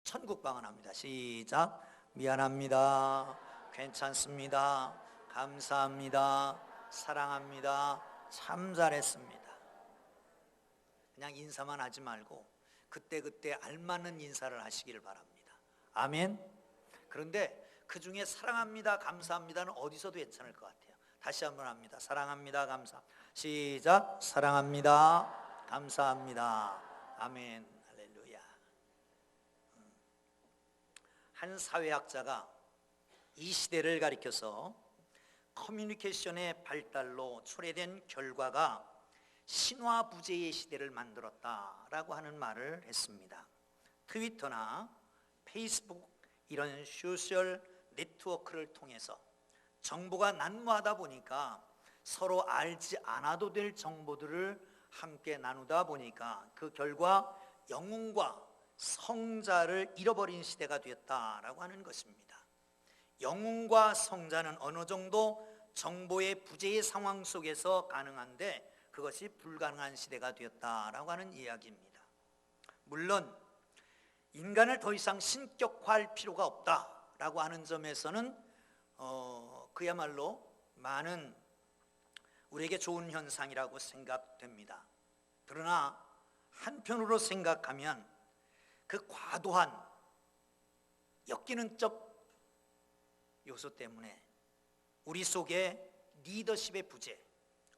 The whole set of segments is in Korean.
천국 방언합니다. 시작. 미안합니다. 괜찮습니다. 감사합니다. 사랑합니다. 참 잘했습니다. 그냥 인사만 하지 말고 그때그때 알맞는 인사를 하시기를 바랍니다. 아멘. 그런데 그 중에 사랑합니다, 감사합니다는 어디서도 괜찮을 것 같아요. 다시 한번 합니다. 사랑합니다, 감사. 시작. 사랑합니다, 감사합니다. 아멘. 할렐루야. 한 사회학자가 이 시대를 가리켜서 커뮤니케이션의 발달로 초래된 결과가 신화부재의 시대를 만들었다라고 하는 말을 했습니다. 트위터나 페이스북 이런 소셜 네트워크를 통해서 정보가 난무하다 보니까 서로 알지 않아도 될 정보들을 함께 나누다 보니까 그 결과 영웅과 성자를 잃어버린 시대가 되었다라고 하는 것입니다. 영웅과 성자는 어느 정도 정보의 부재의 상황 속에서 가능한데 그것이 불가능한 시대가 되었다라고 하는 이야기입니다. 물론 인간을 더 이상 신격화할 필요가 없다라고 하는 점에서는 그야말로 많은 우리에게 좋은 현상이라고 생각됩니다. 그러나 한편으로 생각하면 그 과도한 엮이는적 요소 때문에 우리 속에 리더십의 부재,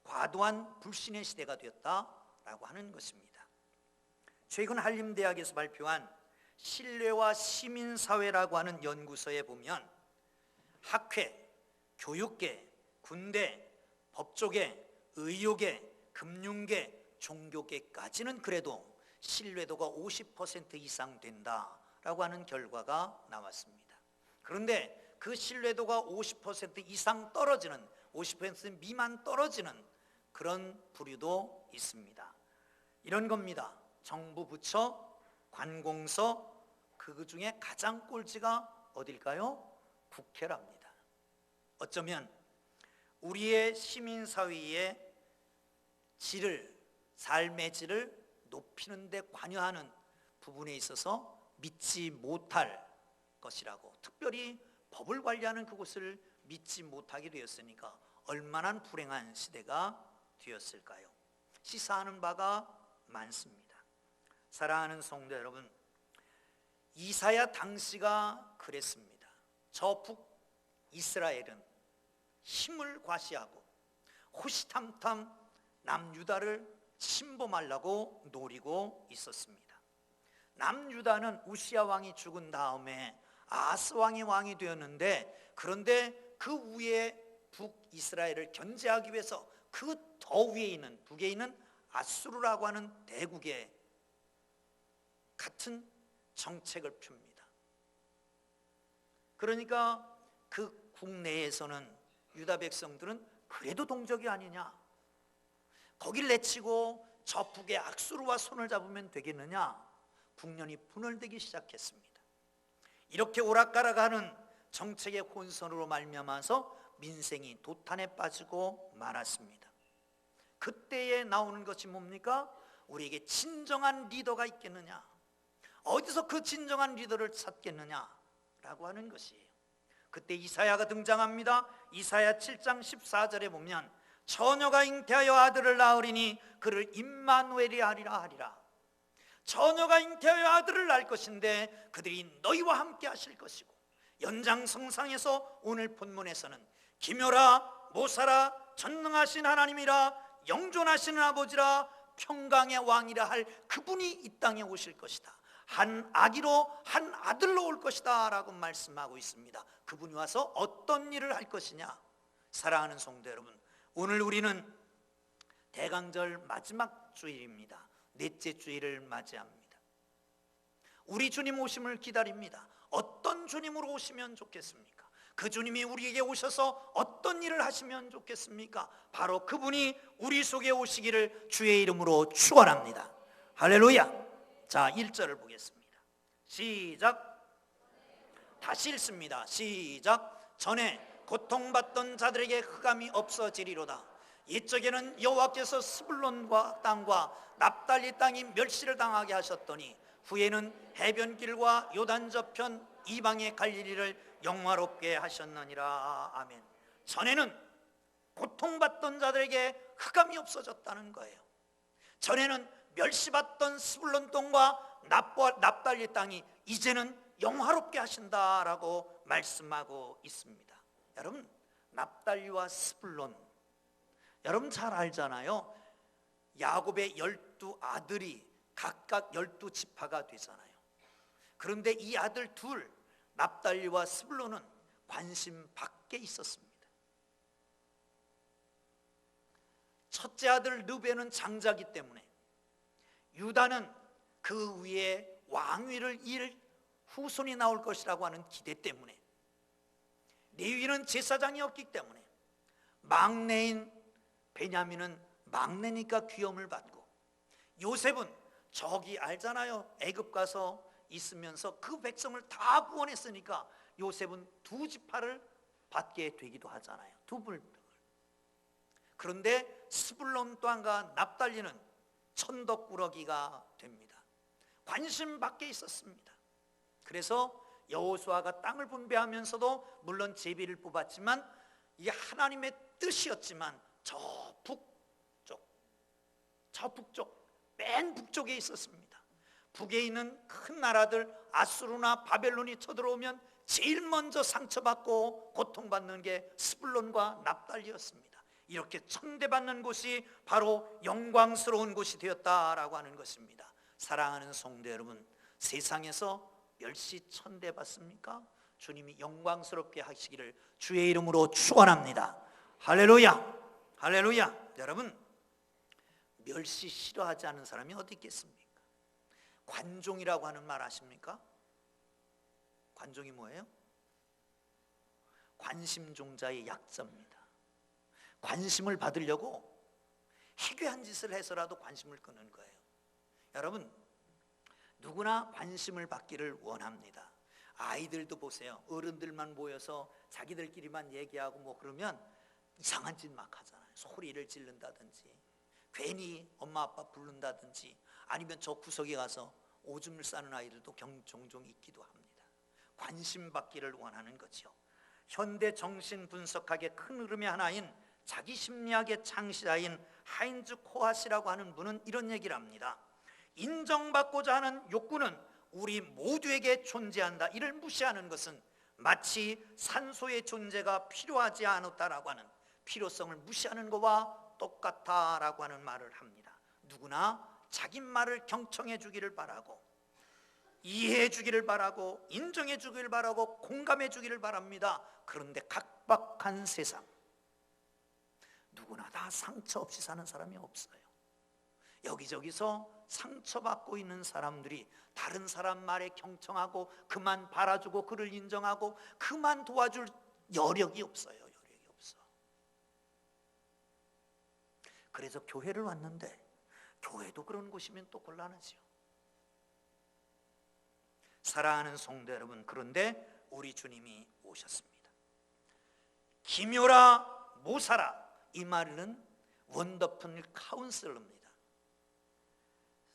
과도한 불신의 시대가 되었다라고 하는 것입니다. 최근 한림대학에서 발표한 신뢰와 시민사회라고 하는 연구서에 보면 학회, 교육계, 군대, 법조계, 의료계, 금융계, 종교계까지는 그래도 신뢰도가 50% 이상 된다라고 하는 결과가 나왔습니다. 그런데 그 신뢰도가 50% 이상 떨어지는, 50% 미만 떨어지는 그런 부류도 있습니다. 이런 겁니다. 정부 부처, 관공서, 그 중에 가장 꼴찌가 어딜까요? 국회랍니다. 어쩌면 우리의 시민사회의 질을, 삶의 질을 높이는 데 관여하는 부분에 있어서 믿지 못할 것이라고, 특별히 법을 관리하는 그곳을 믿지 못하게 되었으니까 얼마나 불행한 시대가 되었을까요? 시사하는 바가 많습니다. 사랑하는 성도 여러분, 이사야 당시가 그랬습니다. 저 북이스라엘은 힘을 과시하고 호시탐탐 남유다를 침범하려고 노리고 있었습니다. 남유다는 우시야 왕이 죽은 다음에 아스 왕이 왕이 되었는데, 그런데 그 위에 북이스라엘을 견제하기 위해서 그 더 위에 있는 북에 있는 아수르라고 하는 대국에 같은 정책을 펴니다. 그러니까 그 국내에서는 유다 백성들은 그래도 동족이 아니냐, 거길 내치고 저 북의 악수르와 손을 잡으면 되겠느냐, 국년이 분열되기 시작했습니다. 이렇게 오락가락하는 정책의 혼선으로 말미암아서 민생이 도탄에 빠지고 말았습니다. 그때에 나오는 것이 뭡니까? 우리에게 진정한 리더가 있겠느냐, 어디서 그 진정한 리더를 찾겠느냐라고 하는 것이에요. 그때 이사야가 등장합니다. 이사야 7장 14절에 보면 처녀가 잉태하여 아들을 낳으리니 그를 임마누엘이 하리라. 처녀가 잉태하여 아들을 낳을 것인데 그들이 너희와 함께 하실 것이고, 연장성상에서 오늘 본문에서는 기묘라 모사라 전능하신 하나님이라 영존하시는 아버지라 평강의 왕이라 할 그분이 이 땅에 오실 것이다. 한 아기로 한 아들로 올 것이다 라고 말씀하고 있습니다. 그분이 와서 어떤 일을 할 것이냐. 사랑하는 성도 여러분, 오늘 우리는 대강절 마지막 주일입니다. 넷째 주일을 맞이합니다. 우리 주님 오심을 기다립니다. 어떤 주님으로 오시면 좋겠습니까? 그 주님이 우리에게 오셔서 어떤 일을 하시면 좋겠습니까? 바로 그분이 우리 속에 오시기를 주의 이름으로 축원합니다. 할렐루야. 자, 1절을 보겠습니다. 시작. 다시 읽습니다. 시작. 전에 고통받던 자들에게 흑암이 없어지리로다. 이쪽에는 여호와께서 스불론과 땅과 납달리 땅이 멸시를 당하게 하셨더니 후에는 해변길과 요단 저편 이방의 갈릴리를 영화롭게 하셨느니라. 아멘. 전에는 고통받던 자들에게 흑암이 없어졌다는 거예요. 전에는 멸시받던 스불론 땅과 납달리 땅이 이제는 영화롭게 하신다라고 말씀하고 있습니다. 여러분, 납달리와 스불론, 여러분 잘 알잖아요. 야곱의 12아들이 각각 12지파가 되잖아요. 그런데 이 아들 둘, 납달리와 스불론은 관심 밖에 있었습니다. 첫째 아들 르벤은 장자기 때문에, 유다는 그 위에 왕위를 이을 후손이 나올 것이라고 하는 기대 때문에, 레위는 제사장이었기 때문에, 막내인 베냐민은 막내니까 귀염을 받고, 요셉은 저기 알잖아요. 애굽 가서 있으면서 그 백성을 다 구원했으니까 요셉은 2지파를 받게 되기도 하잖아요. 2불. 그런데 스불론 땅과 납달리는 천덕꾸러기가 됩니다. 관심 밖에 있었습니다. 그래서 여호수아가 땅을 분배하면서도 물론 제비를 뽑았지만 이게 하나님의 뜻이었지만 저 북쪽, 맨 북쪽에 있었습니다. 북에 있는 큰 나라들 아수르나 바벨론이 쳐들어오면 제일 먼저 상처받고 고통받는 게 스불론과 납달리였습니다. 이렇게 천대받는 곳이 바로 영광스러운 곳이 되었다라고 하는 것입니다. 사랑하는 성도 여러분, 세상에서 멸시 천대받습니까? 주님이 영광스럽게 하시기를 주의 이름으로 축원합니다. 할렐루야, 할렐루야. 여러분, 멸시 싫어하지 않는 사람이 어디 있겠습니까? 관종이라고 하는 말 아십니까? 관종이 뭐예요? 관심종자의 약자입니다. 관심을 받으려고 해괴한 짓을 해서라도 관심을 끄는 거예요. 여러분, 누구나 관심을 받기를 원합니다. 아이들도 보세요. 어른들만 모여서 자기들끼리만 얘기하고 뭐 그러면 이상한 짓 막 하잖아요. 소리를 지른다든지, 괜히 엄마 아빠 부른다든지, 아니면 저 구석에 가서 오줌을 싸는 아이들도 종종 있기도 합니다. 관심 받기를 원하는 거죠. 현대 정신분석학의 큰 흐름의 하나인 자기 심리학의 창시자인 하인즈 코하시라고 하는 분은 이런 얘기를 합니다. 인정받고자 하는 욕구는 우리 모두에게 존재한다. 이를 무시하는 것은 마치 산소의 존재가 필요하지 않았다라고 하는, 필요성을 무시하는 것과 똑같다라고 하는 말을 합니다. 누구나 자기 말을 경청해 주기를 바라고, 이해해 주기를 바라고, 인정해 주기를 바라고, 공감해 주기를 바랍니다. 그런데 각박한 세상, 누구나 다 상처 없이 사는 사람이 없어요. 여기저기서 상처받고 있는 사람들이 다른 사람 말에 경청하고 그만 바라주고 그를 인정하고 그만 도와줄 여력이 없어요. 여력이 없어. 그래서 교회를 왔는데, 교회도 그런 곳이면 또 곤란하죠. 사랑하는 성도 여러분, 그런데 우리 주님이 오셨습니다. 기묘라 모사라, 이 말은 원더풀 카운슬러입니다.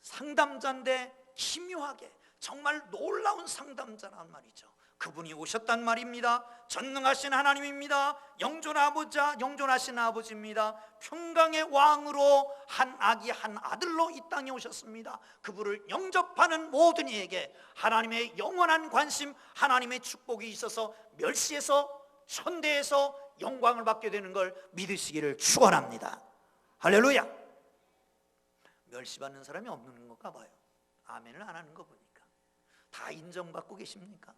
상담자인데 기묘하게 정말 놀라운 상담자란 말이죠. 그분이 오셨단 말입니다. 전능하신 하나님입니다. 영존하신 아버지입니다. 평강의 왕으로 한 아기 한 아들로 이 땅에 오셨습니다. 그분을 영접하는 모든 이에게 하나님의 영원한 관심, 하나님의 축복이 있어서 멸시에서 천대에서 영광을 받게 되는 걸 믿으시기를 축원합니다. 할렐루야. 멸시받는 사람이 없는 건가 봐요. 아멘을 안 하는 거 보니까. 다 인정받고 계십니까?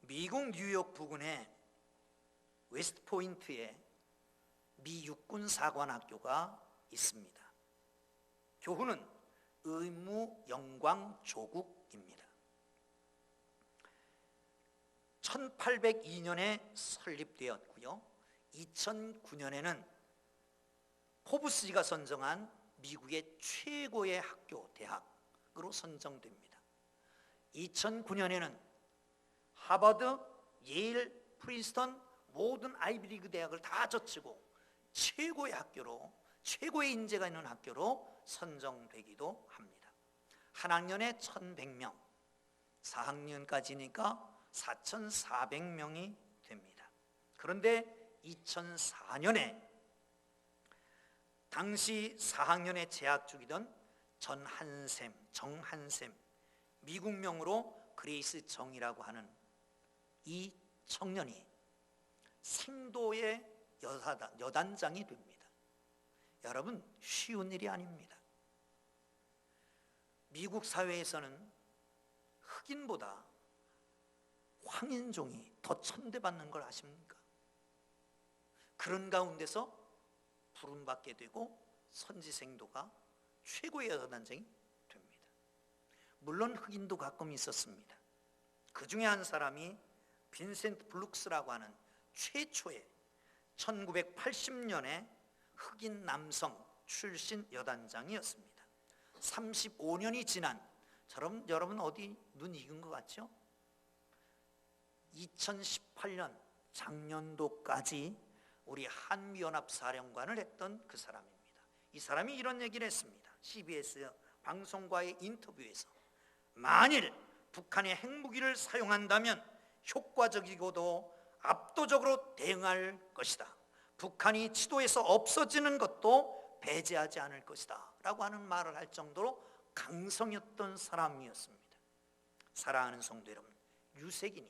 미국 뉴욕 부근의 웨스트포인트에 미 육군 사관학교가 있습니다. 교훈은 의무 영광 조국입니다. 1802년에 설립되었고요. 2009년에는 포브스지가 선정한 미국의 최고의 학교, 대학으로 선정됩니다. 2009년에는 하버드, 예일, 프린스턴 모든 아이비리그 대학을 다 젖히고 최고의 학교로, 최고의 인재가 있는 학교로 선정되기도 합니다. 한 학년에 1,100명, 4학년까지니까 4,400명이 됩니다. 그런데 2004년에 당시 4학년에 재학 중이던 정한샘, 미국명으로 그레이스 정이라고 하는 이 청년이 생도의 여단장이 됩니다. 여러분, 쉬운 일이 아닙니다. 미국 사회에서는 흑인보다 황인종이 더 천대받는 걸 아십니까? 그런 가운데서 부름받게 되고 선지생도가 최고의 여단장이 됩니다. 물론 흑인도 가끔 있었습니다. 그 중에 한 사람이 빈센트 블룩스라고 하는 최초의 1980년에 흑인 남성 출신 여단장이었습니다. 35년이 지난, 여러분 어디 눈 익은 것 같죠? 2018년 작년도까지 우리 한미연합사령관을 했던 그 사람입니다. 이 사람이 이런 얘기를 했습니다. CBS 방송과의 인터뷰에서 만일 북한이 핵무기를 사용한다면 효과적이고도 압도적으로 대응할 것이다. 북한이 지도에서 없어지는 것도 배제하지 않을 것이다 라고 하는 말을 할 정도로 강성이었던 사람이었습니다. 사랑하는 성도 여러분, 유색인이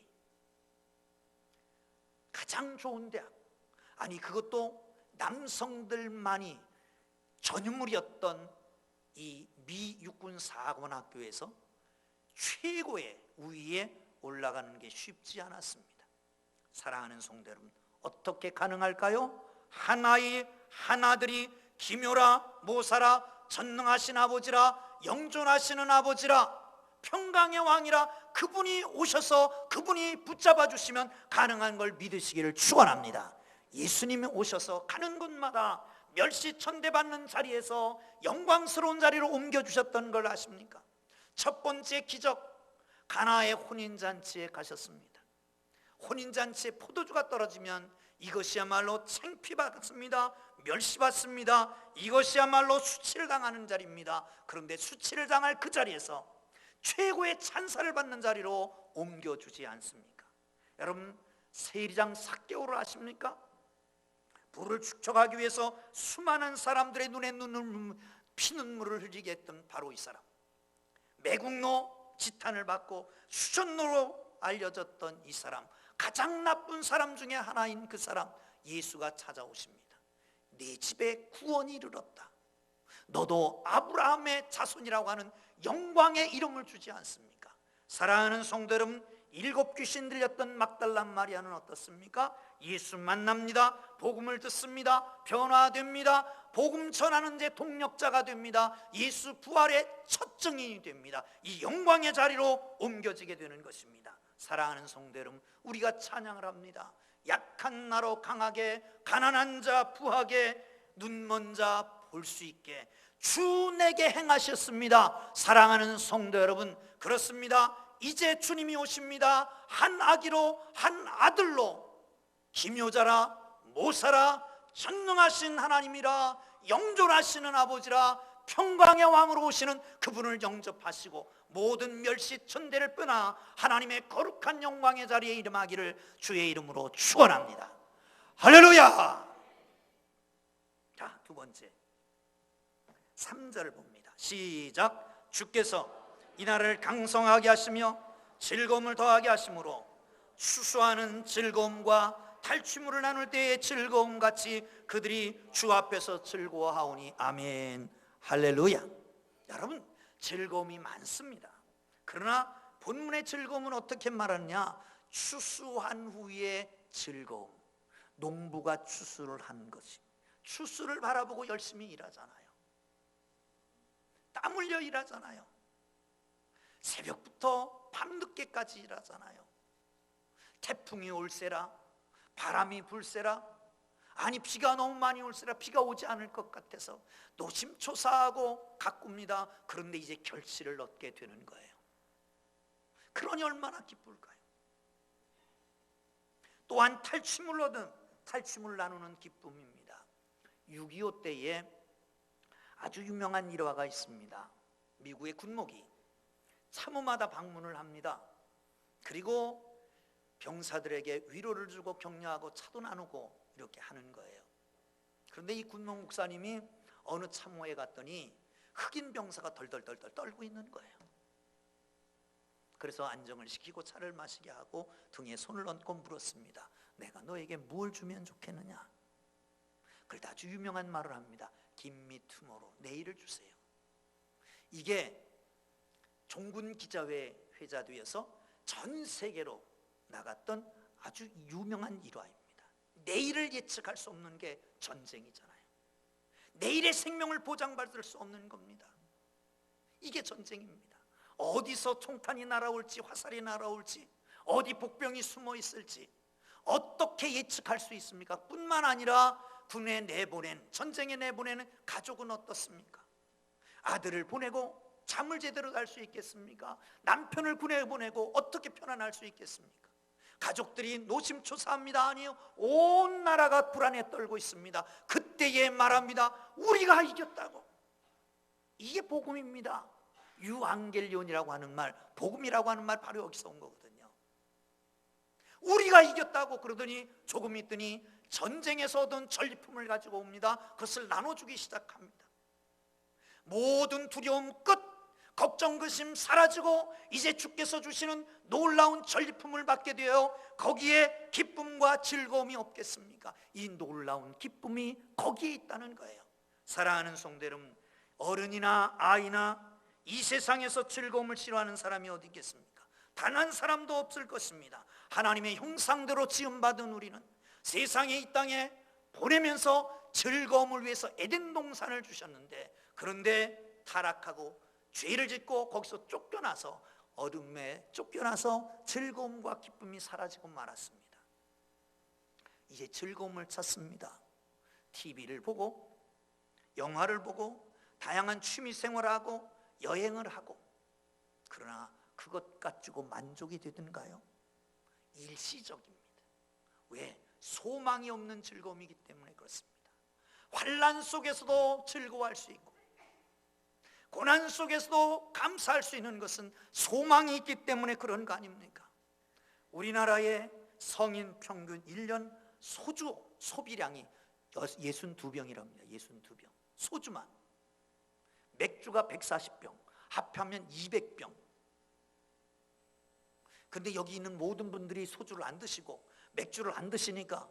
가장 좋은 대학, 아니 그것도 남성들만이 전유물이었던 이 미 육군사관학교에서 최고의 우위에 올라가는 게 쉽지 않았습니다. 사랑하는 성도 여러분, 어떻게 가능할까요? 하나의 하나들이 기묘라 모사라 전능하신 아버지라 영존하시는 아버지라 평강의 왕이라 그분이 오셔서 그분이 붙잡아 주시면 가능한 걸 믿으시기를 축원합니다. 예수님이 오셔서 가는 곳마다 멸시천대받는 자리에서 영광스러운 자리로 옮겨주셨던 걸 아십니까? 첫 번째 기적, 가나의 혼인잔치에 가셨습니다. 혼인잔치에 포도주가 떨어지면 이것이야말로 창피받습니다. 멸시받습니다. 이것이야말로 수치를 당하는 자리입니다. 그런데 수치를 당할 그 자리에서 최고의 찬사를 받는 자리로 옮겨주지 않습니까? 여러분, 세리장 삭개오를 아십니까? 불을 축적하기 위해서 수많은 사람들의 눈에 피눈물을 흘리게 했던 바로 이 사람, 매국노 지탄을 받고 수전노로 알려졌던 이 사람, 가장 나쁜 사람 중에 하나인 그 사람, 예수가 찾아오십니다. 네 집에 구원이 이르렀다. 너도 아브라함의 자손이라고 하는 영광의 이름을 주지 않습니까? 사랑하는 성도 여러분, 7 귀신 들렸던 막달란 마리아는 어떻습니까? 예수 만납니다. 복음을 듣습니다. 변화됩니다. 복음 전하는 제 동력자가 됩니다. 예수 부활의 첫 증인이 됩니다. 이 영광의 자리로 옮겨지게 되는 것입니다. 사랑하는 성도 여러분, 우리가 찬양을 합니다. 약한 나로 강하게, 가난한 자 부하게, 눈먼 자 볼 수 있게 주 내게 행하셨습니다. 사랑하는 성도 여러분, 그렇습니다. 이제 주님이 오십니다. 한 아기로, 한 아들로, 기묘자라 모사라 전능하신 하나님이라 영존하시는 아버지라 평강의 왕으로 오시는 그분을 영접하시고 모든 멸시천대를 떠나 하나님의 거룩한 영광의 자리에 이름하기를 주의 이름으로 축원합니다. 할렐루야. 자, 두 번째 3절 봅니다. 시작. 주께서 이 나라를 강성하게 하시며 즐거움을 더하게 하심으로 수수하는 즐거움과 탈취물을 나눌 때의 즐거움 같이 그들이 주 앞에서 즐거워하오니 아멘. 할렐루야. 여러분, 즐거움이 많습니다. 그러나 본문의 즐거움은 어떻게 말하느냐? 추수한 후의 즐거움. 농부가 추수를 한 것이, 추수를 바라보고 열심히 일하잖아요. 땀 흘려 일하잖아요. 새벽부터 밤늦게까지 일하잖아요. 태풍이 올세라, 바람이 불세라, 아니 비가 너무 많이 올세라, 비가 오지 않을 것 같아서 노심초사하고 가꿉니다. 그런데 이제 결실을 얻게 되는 거예요. 그러니 얼마나 기쁠까요? 또한 탈취물 나누는 기쁨입니다. 6.25 때에 아주 유명한 일화가 있습니다. 미국의 군목이 참호마다 방문을 합니다. 그리고 병사들에게 위로를 주고 격려하고 차도 나누고 이렇게 하는 거예요. 그런데 이 군목 목사님이 어느 참호에 갔더니 흑인 병사가 덜덜덜덜 떨고 있는 거예요. 그래서 안정을 시키고 차를 마시게 하고 등에 손을 얹고 물었습니다. 내가 너에게 뭘 주면 좋겠느냐? 그래도 아주 유명한 말을 합니다. Give me tomorrow. 내일을 주세요. 이게 종군 기자회 회자되어서 전 세계로 나갔던 아주 유명한 일화입니다. 내일을 예측할 수 없는 게 전쟁이잖아요. 내일의 생명을 보장받을 수 없는 겁니다. 이게 전쟁입니다. 어디서 총탄이 날아올지 화살이 날아올지 어디 복병이 숨어 있을지 어떻게 예측할 수 있습니까? 뿐만 아니라 군에 내보낸, 전쟁에 내보내는 가족은 어떻습니까? 아들을 보내고 잠을 제대로 잘 수 있겠습니까? 남편을 군에 보내고 어떻게 편안할 수 있겠습니까? 가족들이 노심초사합니다. 아니요, 온 나라가 불안에 떨고 있습니다. 그때에 말합니다. 우리가 이겼다고. 이게 복음입니다. 유앙겔리온이라고 하는 말, 복음이라고 하는 말 바로 여기서 온 거거든요. 우리가 이겼다고 그러더니 조금 있더니 전쟁에서 얻은 전리품을 가지고 옵니다. 그것을 나눠주기 시작합니다. 모든 두려움 끝, 걱정 근심 사라지고 이제 주께서 주시는 놀라운 전리품을 받게 되어 거기에 기쁨과 즐거움이 없겠습니까? 이 놀라운 기쁨이 거기에 있다는 거예요. 사랑하는 성도 여러분, 어른이나 아이나 이 세상에서 즐거움을 싫어하는 사람이 어디 있겠습니까? 단 한 사람도 없을 것입니다. 하나님의 형상대로 지음받은 우리는 세상에 이 땅에 보내면서 즐거움을 위해서 에덴 동산을 주셨는데, 그런데 타락하고 죄를 짓고 거기서 쫓겨나서 어둠에 쫓겨나서 즐거움과 기쁨이 사라지고 말았습니다. 이제 즐거움을 찾습니다. TV를 보고 영화를 보고 다양한 취미 생활을 하고 여행을 하고, 그러나 그것 가지고 만족이 되든가요? 일시적입니다. 왜? 소망이 없는 즐거움이기 때문에 그렇습니다. 환난 속에서도 즐거워할 수 있고 고난 속에서도 감사할 수 있는 것은 소망이 있기 때문에 그런 거 아닙니까? 우리나라의 성인 평균 1년 소주 소비량이 62병이랍니다. 62병. 소주만. 맥주가 140병, 합하면 200병. 근데 여기 있는 모든 분들이 소주를 안 드시고 맥주를 안 드시니까,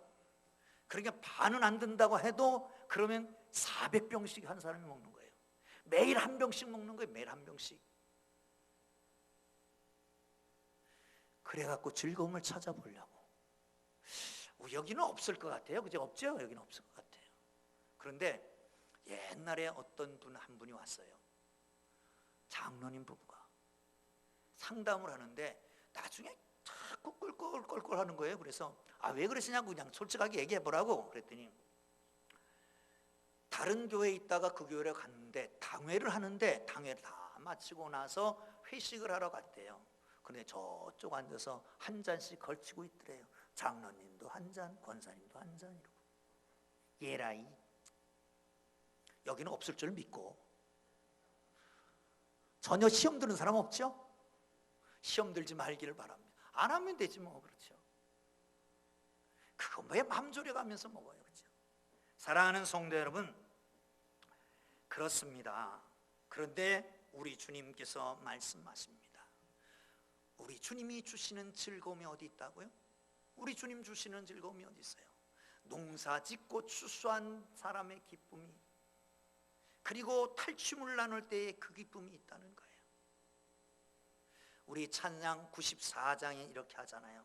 그러니까 반은 안 든다고 해도 그러면 400병씩 한 사람이 먹는 거예요. 매일 한 병씩 먹는 거예요. 매일 한 병씩. 그래갖고 즐거움을 찾아보려고. 여기는 없을 것 같아요. 그죠? 없죠? 여기는 없을 것 같아요. 그런데 옛날에 어떤 한 분이 왔어요. 장로님 부부가 상담을 하는데 나중에 자꾸 꿀꿀꿀꿀 하는 거예요. 그래서 왜 그러시냐고 그냥 솔직하게 얘기해 보라고 그랬더니, 다른 교회에 있다가 그 교회를 갔는데 당회를 하는데 당회를 다 마치고 나서 회식을 하러 갔대요. 그런데 저쪽 앉아서 한 잔씩 걸치고 있더래요. 장로님도 한 잔, 권사님도 한 잔 이러고. 예라이. 여기는 없을 줄 믿고. 전혀 시험 드는 사람 없죠? 시험 들지 말기를 바랍니다. 안 하면 되지 뭐. 그렇죠? 그거 왜 맘 졸여가면서 먹어요. 그렇죠? 사랑하는 성도 여러분, 그렇습니다. 그런데 우리 주님께서 말씀하십니다. 우리 주님이 주시는 즐거움이 어디 있다고요? 우리 주님 주시는 즐거움이 어디 있어요? 농사 짓고 추수한 사람의 기쁨이, 그리고 탈취물 나눌 때의 그 기쁨이 있다는 거예요. 우리 찬양 94장에 이렇게 하잖아요.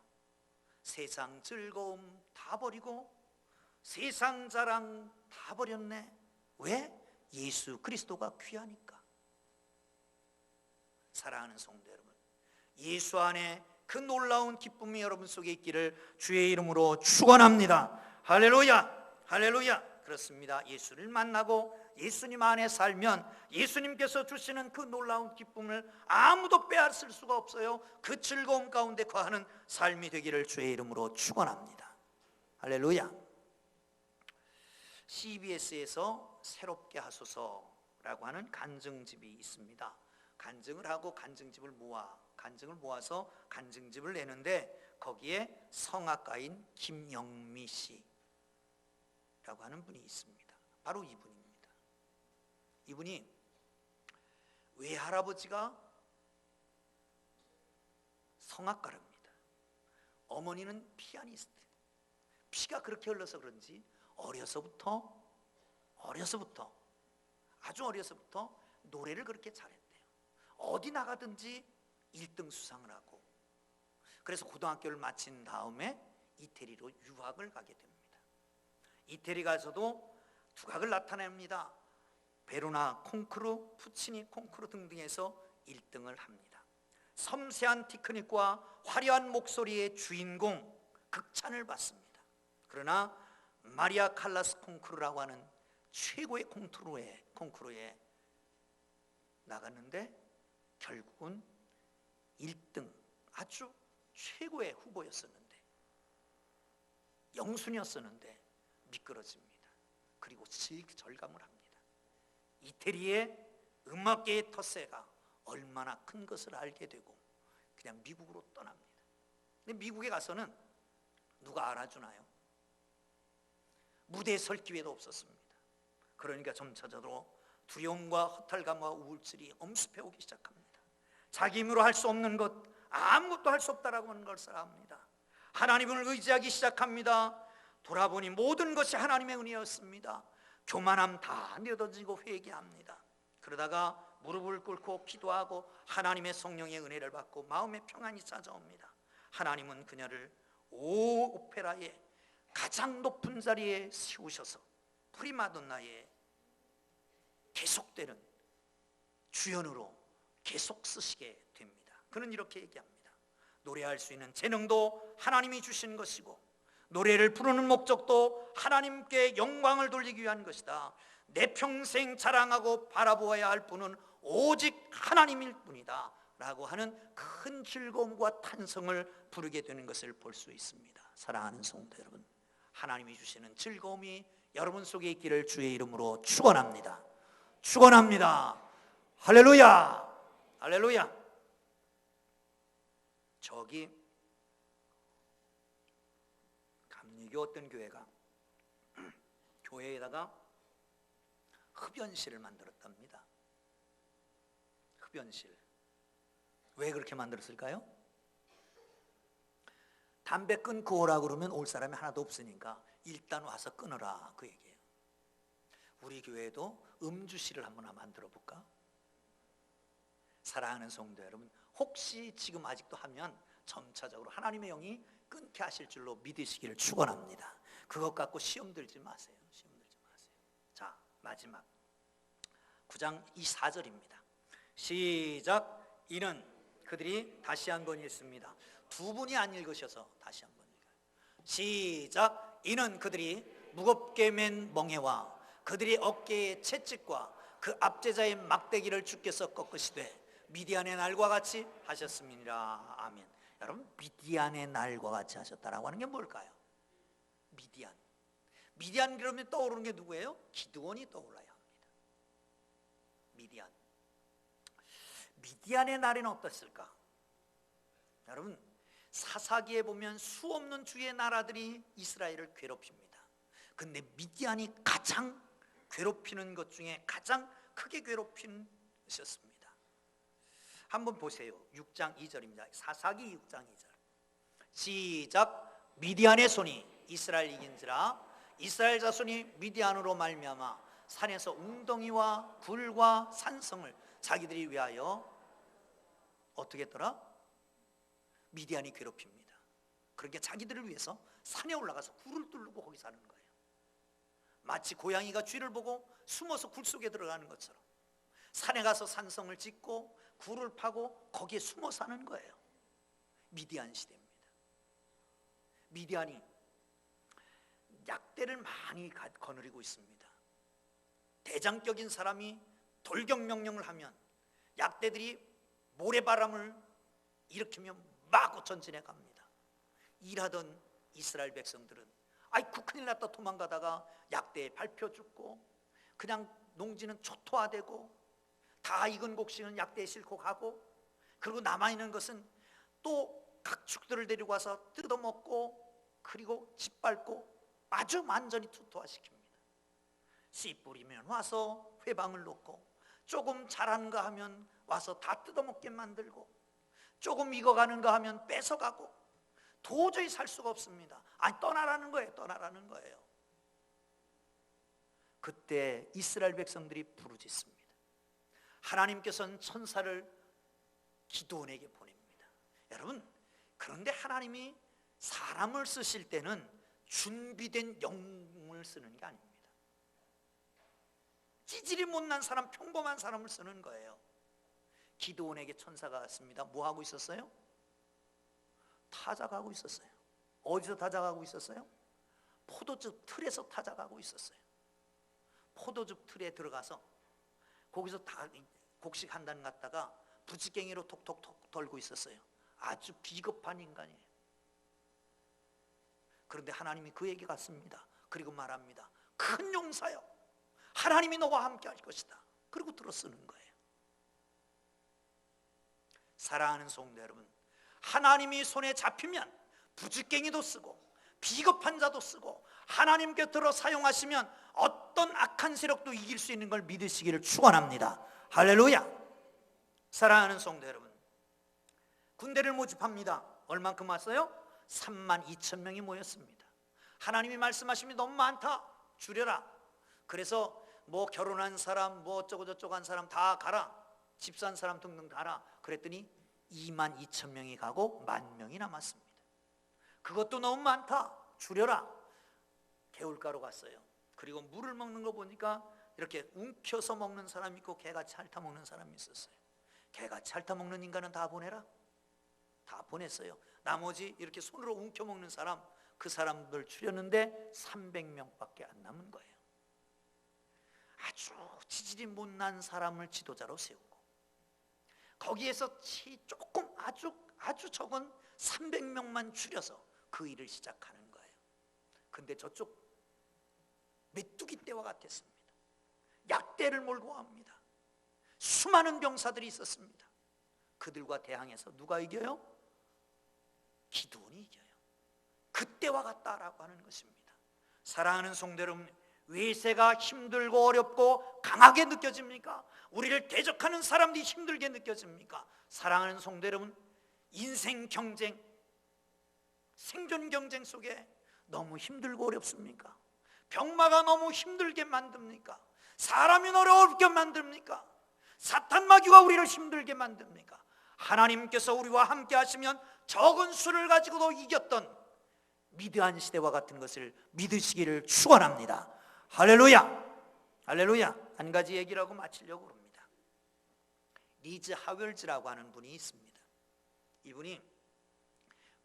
세상 즐거움 다 버리고 세상 자랑 다 버렸네. 왜? 예수 그리스도가 귀하니까. 사랑하는 성도 여러분, 예수 안에 그 놀라운 기쁨이 여러분 속에 있기를 주의 이름으로 축원합니다. 할렐루야, 할렐루야. 그렇습니다. 예수를 만나고 예수님 안에 살면 예수님께서 주시는 그 놀라운 기쁨을 아무도 빼앗을 수가 없어요. 그 즐거움 가운데 거하는 삶이 되기를 주의 이름으로 축원합니다. 할렐루야. CBS에서 새롭게 하소서 라고 하는 간증집이 있습니다. 간증을 하고 간증을 모아서 간증집을 내는데 거기에 성악가인 김영미 씨라고 하는 분이 있습니다. 바로 이분입니다. 이분이 외할아버지가 성악가랍니다. 어머니는 피아니스트. 피가 그렇게 흘러서 그런지 아주 어려서부터 노래를 그렇게 잘했대요. 어디 나가든지 1등 수상을 하고, 그래서 고등학교를 마친 다음에 이태리로 유학을 가게 됩니다. 이태리 가서도 두각을 나타냅니다. 베로나 콩쿠르, 푸치니 콩쿠르 등등에서 1등을 합니다. 섬세한 테크닉과 화려한 목소리의 주인공, 극찬을 받습니다. 그러나 마리아 칼라스 콩쿠르라고 하는 최고의 콩쿠르에 나갔는데 결국은 1등, 아주 최고의 후보였었는데, 영순이었었는데 미끄러집니다. 그리고 절감을 합니다. 이태리의 음악계의 텃세가 얼마나 큰 것을 알게 되고 그냥 미국으로 떠납니다. 근데 미국에 가서는 누가 알아주나요? 무대에 설 기회도 없었습니다. 그러니까 점차적으로 두려움과 허탈감과 우울증이 엄습해오기 시작합니다. 자기 힘으로 할 수 없는 것, 아무것도 할 수 없다라고 하는 것을 압니다. 하나님을 의지하기 시작합니다. 돌아보니 모든 것이 하나님의 은혜였습니다. 교만함 다 내던지고 회개합니다. 그러다가 무릎을 꿇고 기도하고 하나님의 성령의 은혜를 받고 마음의 평안이 찾아옵니다. 하나님은 그녀를 오페라의 가장 높은 자리에 세우셔서 프리마돈나의 계속되는 주연으로 계속 쓰시게 됩니다. 그는 이렇게 얘기합니다. 노래할 수 있는 재능도 하나님이 주신 것이고 노래를 부르는 목적도 하나님께 영광을 돌리기 위한 것이다. 내 평생 자랑하고 바라보아야 할 분은 오직 하나님일 뿐이다 라고 하는 큰 즐거움과 탄성을 부르게 되는 것을 볼 수 있습니다. 사랑하는 성도 여러분, 하나님이 주시는 즐거움이 여러분 속에 있기를 주의 이름으로 축원합니다. 축원합니다. 할렐루야, 할렐루야. 저기 감리교 어떤 교회가 교회에다가 흡연실을 만들었답니다. 흡연실. 왜 그렇게 만들었을까요? 담배 끊고 오라고 그러면 올 사람이 하나도 없으니까 일단 와서 끊어라, 그 얘기예요. 우리 교회도 음주실을 한번 만들어 볼까? 사랑하는 성도 여러분, 혹시 지금 아직도 하면 점차적으로 하나님의 영이 끊게 하실 줄로 믿으시기를 축원합니다. 그것 갖고 시험 들지 마세요. 자, 마지막 9장 24절입니다. 시작. 이는 그들이 다시 한번 읽습니다. 두 분이 안 읽으셔서 다시 한번 읽어요. 시작. 이는 그들이 무겁게 맨 멍에와 그들이 어깨의 채찍과 그 압제자의 막대기를 주께서 꺾으시되 미디안의 날과 같이 하셨습니다. 아멘. 여러분, 미디안의 날과 같이 하셨다라고 하는 게 뭘까요? 미디안 그러면 떠오르는 게 누구예요? 기드온이 떠올라야 합니다. 미디안의 날에는 어땠을까? 여러분, 사사기에 보면 수없는 주의 나라들이 이스라엘을 괴롭힙니다. 근데 미디안이 가장 괴롭히는 것 중에 가장 크게 괴롭힌 것이었습니다. 한번 보세요. 6장 2절입니다. 사사기 6장 2절. 시작. 미디안의 손이 이스라엘 이긴지라 이스라엘 자손이 미디안으로 말미암아 산에서 웅덩이와 굴과 산성을 자기들이 위하여 어떻게 했더라? 미디안이 괴롭힙니다. 그러니까 자기들을 위해서 산에 올라가서 굴을 뚫고 거기 사는 거예요. 마치 고양이가 쥐를 보고 숨어서 굴 속에 들어가는 것처럼 산에 가서 산성을 짓고 굴을 파고 거기에 숨어 사는 거예요. 미디안 시대입니다. 미디안이 약대를 많이 거느리고 있습니다. 대장격인 사람이 돌격 명령을 하면 약대들이 모래바람을 일으키며 마구 전진해 갑니다. 일하던 이스라엘 백성들은 아이쿠 큰일 났다 도망가다가 약대에 밟혀 죽고 그냥 농지는 초토화되고 다 익은 곡식은 약대에 싣고 가고, 그리고 남아있는 것은 또 가축들을 데리고 와서 뜯어먹고 그리고 짓밟고 아주 완전히 초토화시킵니다. 씨 뿌리면 와서 회방을 놓고, 조금 자란가 하면 와서 다 뜯어먹게 만들고, 조금 익어가는가 하면 뺏어가고, 도저히 살 수가 없습니다. 아니, 떠나라는 거예요. 떠나라는 거예요. 그때 이스라엘 백성들이 부르짖습니다. 하나님께서는 천사를 기드온에게 보냅니다. 여러분, 그런데 하나님이 사람을 쓰실 때는 준비된 영웅을 쓰는 게 아닙니다. 찌질이 못난 사람, 평범한 사람을 쓰는 거예요. 기드온에게 천사가 왔습니다. 뭐 하고 있었어요? 타작하고 있었어요. 어디서 타작하고 있었어요? 포도즙 틀에서 타작하고 있었어요. 포도즙 틀에 들어가서 거기서 다 곡식 한 단 갖다가 부지깽이로 톡톡톡 덜고 있었어요. 아주 비겁한 인간이에요. 그런데 하나님이 그에게 갔습니다. 그리고 말합니다. 큰 용사여, 하나님이 너와 함께 할 것이다. 그리고 들어 쓰는 거예요. 사랑하는 성도 여러분, 하나님이 손에 잡히면 부지깽이도 쓰고 비겁한 자도 쓰고 하나님께 들어 사용하시면 어떤 악한 세력도 이길 수 있는 걸 믿으시기를 축원합니다. 할렐루야. 사랑하는 성도 여러분, 군대를 모집합니다. 얼만큼 왔어요? 32,000명이 모였습니다. 하나님이 말씀하시면 너무 많다, 줄여라. 그래서 뭐 결혼한 사람, 뭐 어쩌고 저쩌고 한 사람 다 가라, 집 산 사람 등등 가라. 그랬더니 22,000명이 가고 10,000명이 남았습니다. 그것도 너무 많다, 줄여라. 개울가로 갔어요. 그리고 물을 먹는 거 보니까 이렇게 움켜서 먹는 사람이 있고 개같이 핥아먹는 사람이 있었어요. 개같이 핥아먹는 인간은 다 보내라. 다 보냈어요. 나머지 이렇게 손으로 움켜먹는 사람, 그 사람들 줄였는데 300명밖에 안 남은 거예요. 아주 지질이 못난 사람을 지도자로 세우고, 거기에서 조금 아주 적은 300명만 줄여서 그 일을 시작하는 거예요. 근데 저쪽 메뚜기 떼와 같았습니다. 약대를 몰고 합니다. 수많은 병사들이 있었습니다. 그들과 대항해서 누가 이겨요? 기드온이 이겨요. 그때와 같다라고 하는 것입니다. 사랑하는 성도 여러분, 외세가 힘들고 어렵고 강하게 느껴집니까? 우리를 대적하는 사람들이 힘들게 느껴집니까? 사랑하는 성도 여러분, 인생 경쟁, 생존 경쟁 속에 너무 힘들고 어렵습니까? 병마가 너무 힘들게 만듭니까? 사람이 어렵게 만듭니까? 사탄 마귀가 우리를 힘들게 만듭니까? 하나님께서 우리와 함께 하시면 적은 수를 가지고도 이겼던 미드안 시대와 같은 것을 믿으시기를 축원합니다. 할렐루야. 할렐루야. 한 가지 얘기를 하고 마치려고 합니다. 리즈 하웰즈라고 하는 분이 있습니다. 이분이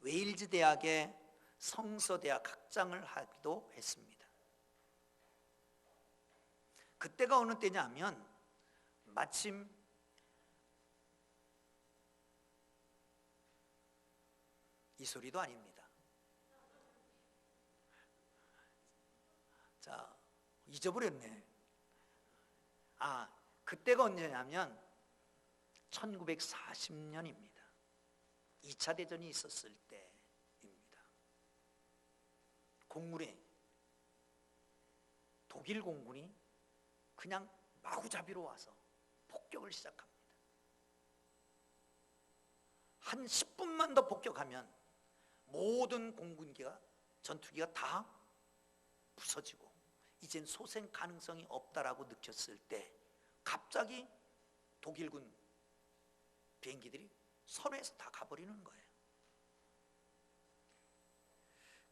웨일즈 대학의 성서대학 학장을 하기도 했습니다. 그때가 어느 때냐면 마침 이 소리도 아닙니다. 자, 잊어버렸네. 그때가 언제냐면 1940년입니다. 2차 대전이 있었을 때입니다. 공군에 독일 공군이 그냥 마구잡이로 와서 폭격을 시작합니다. 한 10분만 더 폭격하면 모든 공군기가, 전투기가 다 부서지고 이젠 소생 가능성이 없다라고 느꼈을 때 갑자기 독일군 비행기들이 선회에서 다 가버리는 거예요.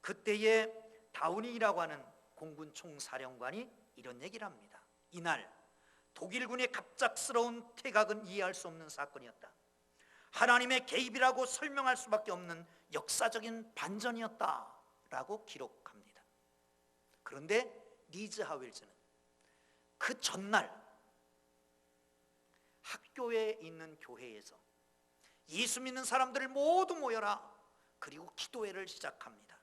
그때에 다우닝이라고 하는 공군 총사령관이 이런 얘기를 합니다. 이날 독일군의 갑작스러운 퇴각은 이해할 수 없는 사건이었다. 하나님의 개입이라고 설명할 수밖에 없는 역사적인 반전이었다라고 기록합니다. 그런데 리즈 하웰즈는 그 전날 학교에 있는 교회에서 예수 믿는 사람들을 모두 모여라, 그리고 기도회를 시작합니다.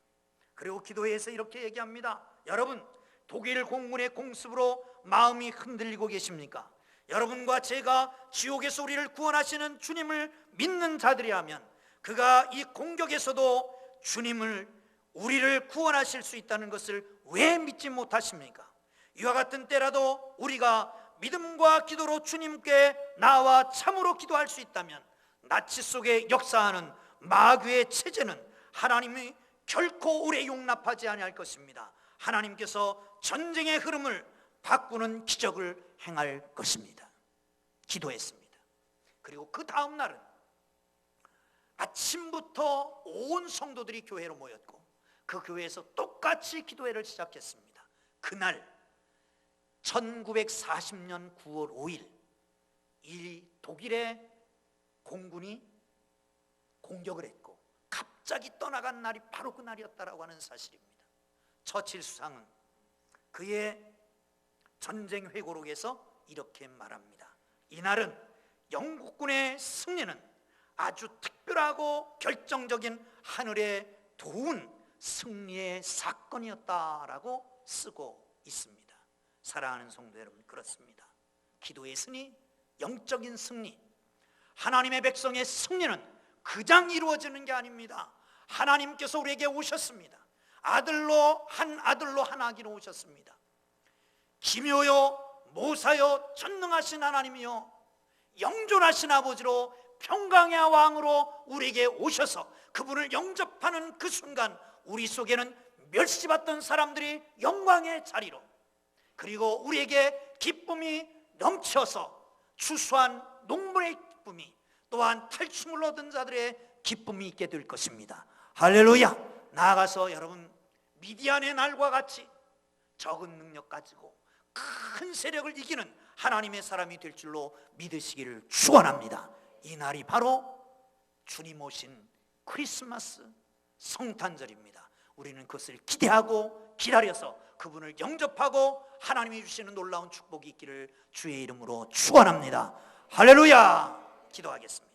그리고 기도회에서 이렇게 얘기합니다. 여러분, 독일 공군의 공습으로 마음이 흔들리고 계십니까? 여러분과 제가 지옥에서 우리를 구원하시는 주님을 믿는 자들이라면 그가 이 공격에서도 주님을 우리를 구원하실 수 있다는 것을 왜 믿지 못하십니까? 이와 같은 때라도 우리가 믿음과 기도로 주님께 나와 참으로 기도할 수 있다면 나치 속에 역사하는 마귀의 체제는 하나님이 결코 오래 용납하지 아니할 것입니다. 하나님께서 전쟁의 흐름을 바꾸는 기적을 행할 것입니다. 기도했습니다. 그리고 그 다음 날은 아침부터 온 성도들이 교회로 모였고 그 교회에서 똑같이 기도회를 시작했습니다. 그날 1940년 9월 5일 이 독일의 공군이 공격을 했고 갑자기 떠나간 날이 바로 그 날이었다라고 하는 사실입니다. 처칠 수상은 그의 전쟁 회고록에서 이렇게 말합니다. 이날은 영국군의 승리는 아주 특별하고 결정적인 하늘의 도운 승리의 사건이었다라고 쓰고 있습니다. 사랑하는 성도 여러분, 그렇습니다. 기도의 승리, 영적인 승리, 하나님의 백성의 승리는 그냥 이루어지는 게 아닙니다. 하나님께서 우리에게 오셨습니다. 아들로 하나기로 오셨습니다. 기묘요 모사요 전능하신 하나님이요 영존하신 아버지로 평강의 왕으로 우리에게 오셔서 그분을 영접하는 그 순간 우리 속에는 멸시받던 사람들이 영광의 자리로, 그리고 우리에게 기쁨이 넘쳐서 추수한 농부의 기쁨이, 또한 탈춤을 얻은 자들의 기쁨이 있게 될 것입니다. 할렐루야. 나아가서 여러분, 미디안의 날과 같이 적은 능력 가지고 큰 세력을 이기는 하나님의 사람이 될 줄로 믿으시기를 축원합니다. 이 날이 바로 주님 오신 크리스마스 성탄절입니다. 우리는 그것을 기대하고 기다려서 그분을 영접하고 하나님이 주시는 놀라운 축복이 있기를 주의 이름으로 축원합니다. 할렐루야. 기도하겠습니다.